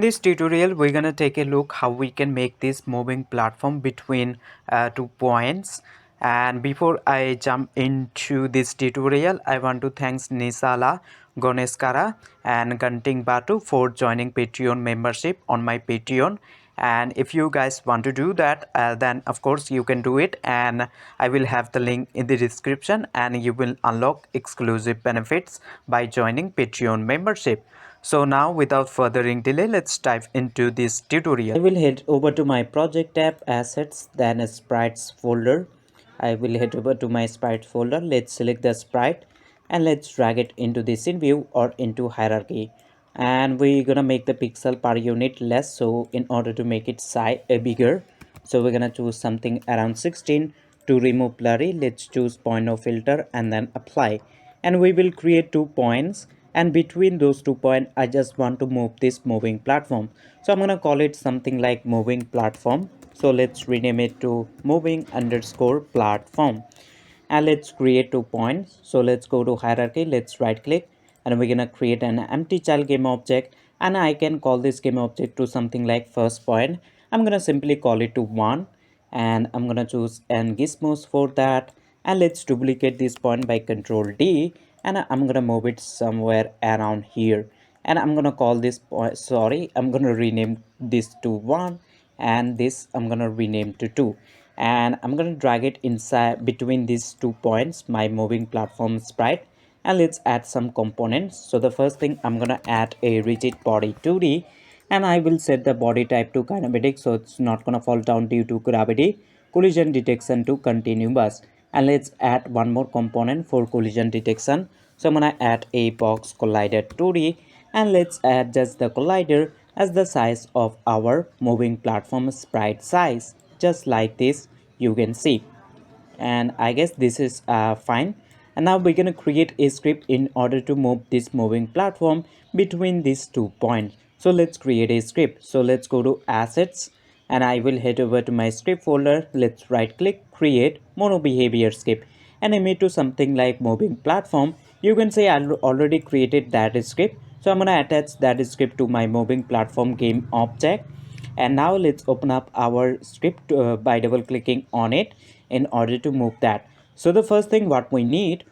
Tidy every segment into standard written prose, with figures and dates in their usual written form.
In this tutorial, we're gonna take a look how we can make this moving platform between 2 points. And before I jump into this tutorial, I want to thank Nisala Gunasekara and Gunting Batu for joining Patreon membership on my Patreon. And if you guys want to do that, then of course you can do it, and I will have the link in the description, and you will unlock exclusive benefits by joining Patreon membership. So now without further delay, let's dive into this tutorial. I will head over to my project tab, assets, then a sprites folder. I will head over to my sprite folder. Let's select the sprite and let's drag it into the scene view or into hierarchy. And we're gonna make the pixel per unit less, so in order to make it size bigger, so we're gonna choose something around 16. To remove blurry, let's choose point of filter and then apply, and we will create 2 points, and between those 2 points I just want to move this moving platform, so I'm gonna call it something like moving platform. So let's rename it to moving underscore platform, and let's create 2 points. So let's go to hierarchy, let's right click, and we're gonna create an empty child game object, and I can call this game object to something like first point. I'm gonna simply call it to 1, and I'm gonna choose an gizmos for that, and let's duplicate this point by control D, and I'm gonna move it somewhere around here, and I'm gonna call this point, sorry, I'm gonna rename this to 1, and this I'm gonna rename to 2, and I'm gonna drag it inside between these 2 points, my moving platform sprite, and let's add some components. So the first thing, I'm gonna add a rigid body 2D, and I will set the body type to kinematic, so it's not gonna fall down due to gravity, collision detection to continuous, and let's add one more component for collision detection. So I'm gonna add a box collider 2D, and let's add just the collider as the size of our moving platform sprite size, just like this you can see, and I guess this is fine. And now we're going to create a script in order to move this moving platform between these 2 points. So let's create a script. So let's go to assets, and I will head over to my script folder. Let's right click, create mono behavior script, and name it to something like moving platform. You can say I already created that script, so I'm going to attach that script to my moving platform game object. And now let's open up our script by double clicking on it in order to move that. So the first thing what we need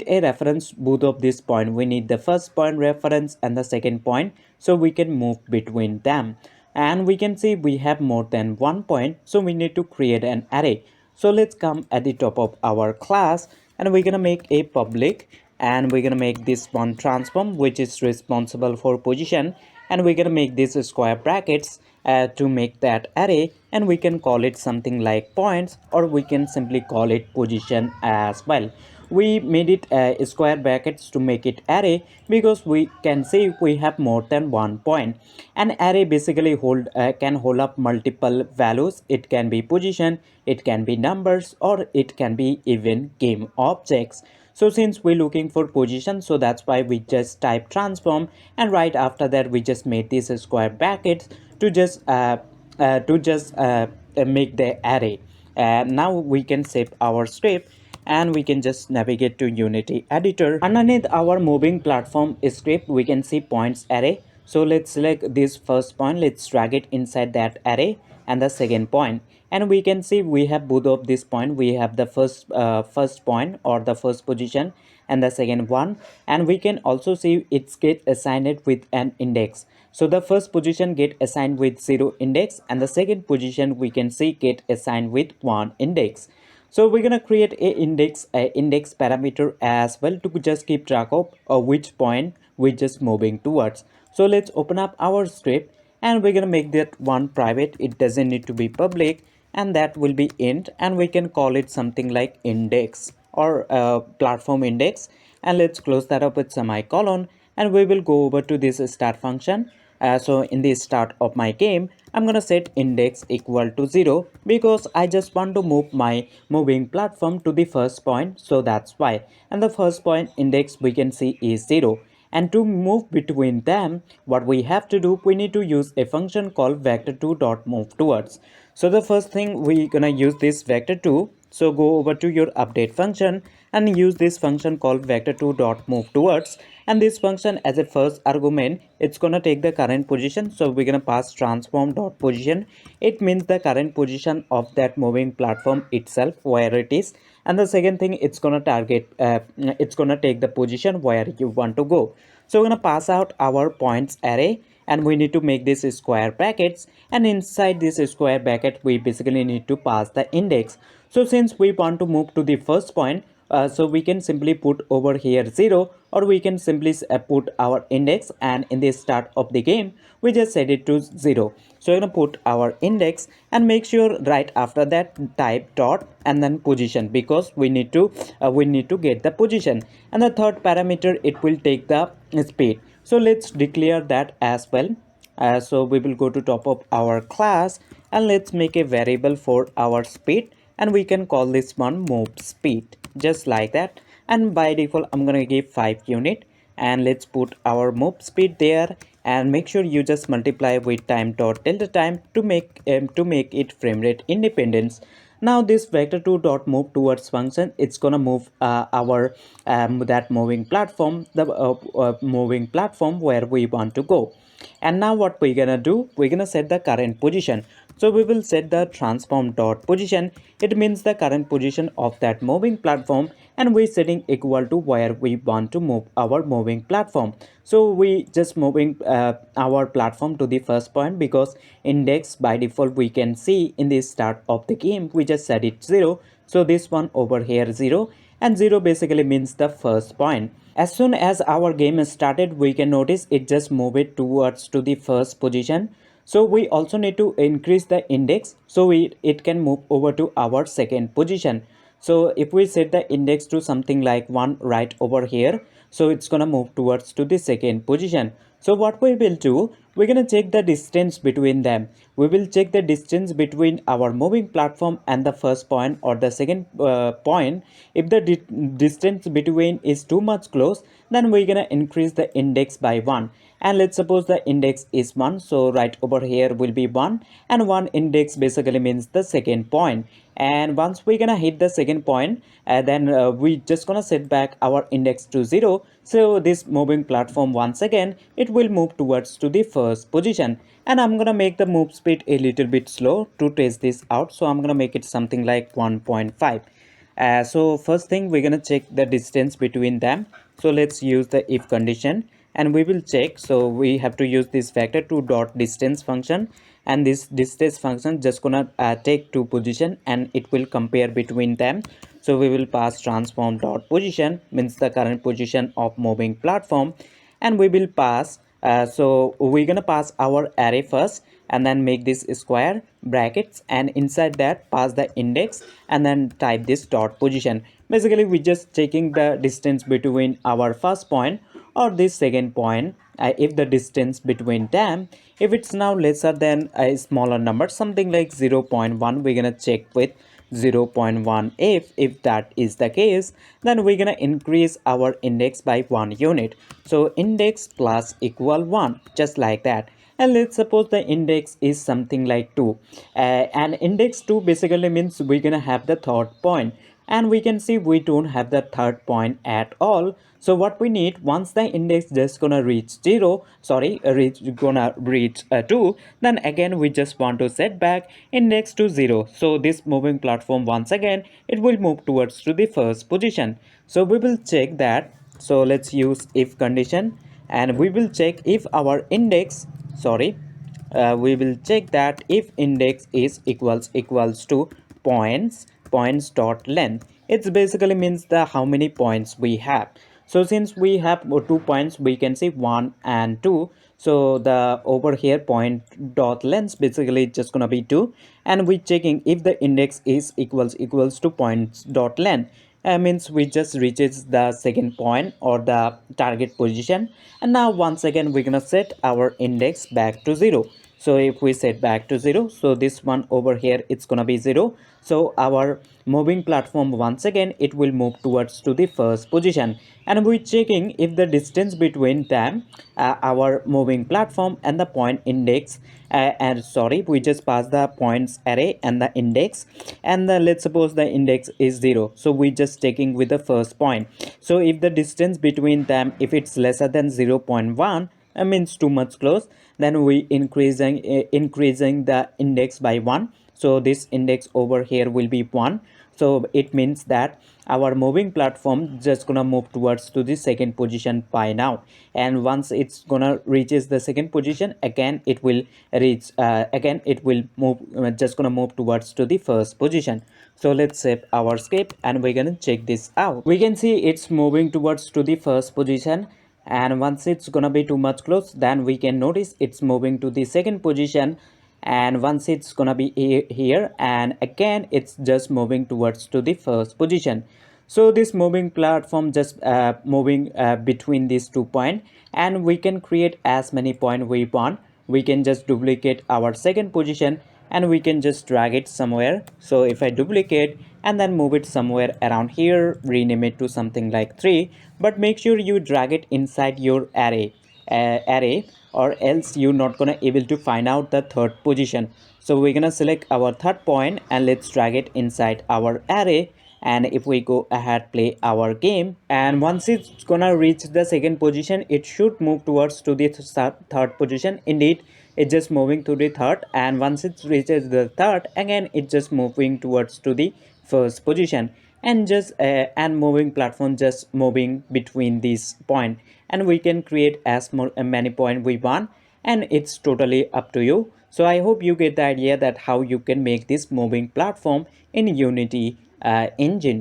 a reference both of this point. We need the first point reference and the second point, so we can move between them. And we can see we have more than 1 point, so we need to create an array. So let's come at the top of our class, and we're gonna make a public, and we're gonna make this one transform which is responsible for position, and we're gonna make these square brackets to make that array, and we can call it something like points, or we can simply call it position as well. We made it square brackets to make it array because we can see we have more than 1 point. An array basically can hold up multiple values. It can be position, it can be numbers, or it can be even game objects. So since we're looking for position, so that's why we just type transform, and right after that we just made these square brackets to just make the array. Now we can save our script, and we can just navigate to Unity editor. Underneath our moving platform script, we can see points array. So let's select this first point, let's drag it inside that array, and the second point, and we can see we have both of this point. We have the first point or the first position, and the second one, and we can also see it's get assigned with an index. So the first position get assigned with 0 index, and the second position we can see get assigned with 1 index. So we're gonna create a index parameter as well to just keep track of which point we're just moving towards. So let's open up our script, and we're gonna make that one private. It doesn't need to be public, and that will be int, and we can call it something like index or platform index, and let's close that up with semicolon, and we will go over to this start function. So in the start of my game, I'm gonna set index equal to 0 because I just want to move my moving platform to the first point, so that's why. And the first point index we can see is 0, and to move between them, what we have to do, we need to use a function called vector2.move towards. So the first thing we're gonna use this vector2. So go over to your update function, and use this function called vector2.move towards. And this function, as a first argument, it's gonna take the current position, so we're gonna pass transform.position. It means the current position of that moving platform itself, where it is. And the second thing, it's gonna target it's gonna take the position where you want to go. So we're gonna pass out our points array, and we need to make this square brackets, and inside this square bracket we basically need to pass the index. So since we want to move to the first point, so we can simply put over here 0, or we can simply put our index, and in the start of the game we just set it to 0. So we're gonna put our index, and make sure right after that type dot and then position, because we need to get the position. And the third parameter, it will take the speed. So let's declare that as well. So we will go to top of our class, and let's make a variable for our speed, and we can call this one move speed, just like that. And by default I'm gonna give 5 unit, and let's put our move speed there, and make sure you just multiply with time dot delta time to make it frame rate independence. Now this vector2 dot move towards function, it's gonna move our that moving platform, the moving platform where we want to go. And now what we're gonna do, we're gonna set the current position. So we will set the transform dot position. It means the current position of that moving platform, and we're setting equal to where we want to move our moving platform. So we just moving our platform to the first point, because index by default we can see in the start of the game we just set it 0. So this one over here 0, and 0 basically means the first point. As soon as our game started, we can notice it just move it towards to the first position. So we also need to increase the index, so it can move over to our second position. So if we set the index to something like 1 right over here, so it's gonna move towards to the second position. So what we will do, we're gonna check the distance between them. We will check the distance between our moving platform and the first point or the second point. If the distance between is too much close, then we're gonna increase the index by 1. And let's suppose the index is 1, so right over here will be 1, and 1 index basically means the second point. And once we're gonna hit the second point, then we just gonna set back our index to 0. So this moving platform, once again it will move towards to the first position. And I'm gonna make the move speed a little bit slow to test this out, so I'm gonna make it something like 1.5. So first thing, we're gonna check the distance between them. So let's use the if condition, and we will check. So we have to use this vector2 dot distance function, and this distance function just gonna take two position, and it will compare between them. So we will pass transform dot position, means the current position of moving platform, and we will pass so we're gonna pass our array first, and then make this square brackets, and inside that pass the index, and then type this dot position. Basically we just checking the distance between our first point or this second point. If the distance between them, if it's now lesser than a smaller number, something like 0.1, we're gonna check with 0.1. If that is the case, then we're gonna increase our index by 1 unit. So index plus equal 1, just like that. And let's suppose the index is something like 2, and index 2 basically means we're gonna have the third point, and we can see we don't have the third point at all. So what we need, once the index just gonna reach 0, sorry, gonna reach 2, then again we just want to set back index to 0. So this moving platform, once again it will move towards to the first position. So we will check that. So let's use if condition, and we will check if our index, sorry, we will check that if index is equals to points dot length. It basically means the how many points we have. So since we have 2 points, we can say 1 and 2. So the over here point dot length basically just gonna be 2, and we checking if the index is equals to points dot length. Means we just reaches the second point or the target position. And now once again we're gonna set our index back to 0. So if we set back to 0, so this one over here it's gonna be 0. So our moving platform, once again it will move towards to the first position, and we're checking if the distance between them, our moving platform and the point index, and sorry, we just pass the points array and the index, and let's suppose the index is 0, so we just checking with the first point. So if the distance between them, if it's lesser than 0.1, means too much close, then we increasing the index by 1. So this index over here will be 1. So it means that our moving platform just gonna move towards to the second position by now, and once it's gonna reaches the second position, again it will reach, again it will move, just gonna move towards to the first position. So let's save our script and we're gonna check this out. We can see it's moving towards to the first position, and once it's gonna be too much close, then we can notice it's moving to the second position, and once it's gonna be here, and again it's just moving towards to the first position. So this moving platform just moving between these 2 points, and we can create as many points we want. We can just duplicate our second position and we can just drag it somewhere. So if I duplicate and then move it somewhere around here, rename it to something like 3, but make sure you drag it inside your array, or else you're not gonna able to find out the third position. So we're gonna select our third point and let's drag it inside our array. And if we go ahead, play our game, and once it's gonna reach the second position, it should move towards to the third position. Indeed, it's just moving to the third, and once it reaches the third, again it's just moving towards to the first position, and just and moving platform just moving between these point, and we can create as many point we want, and it's totally up to you. So I hope you get the idea that how you can make this moving platform in Unity engine.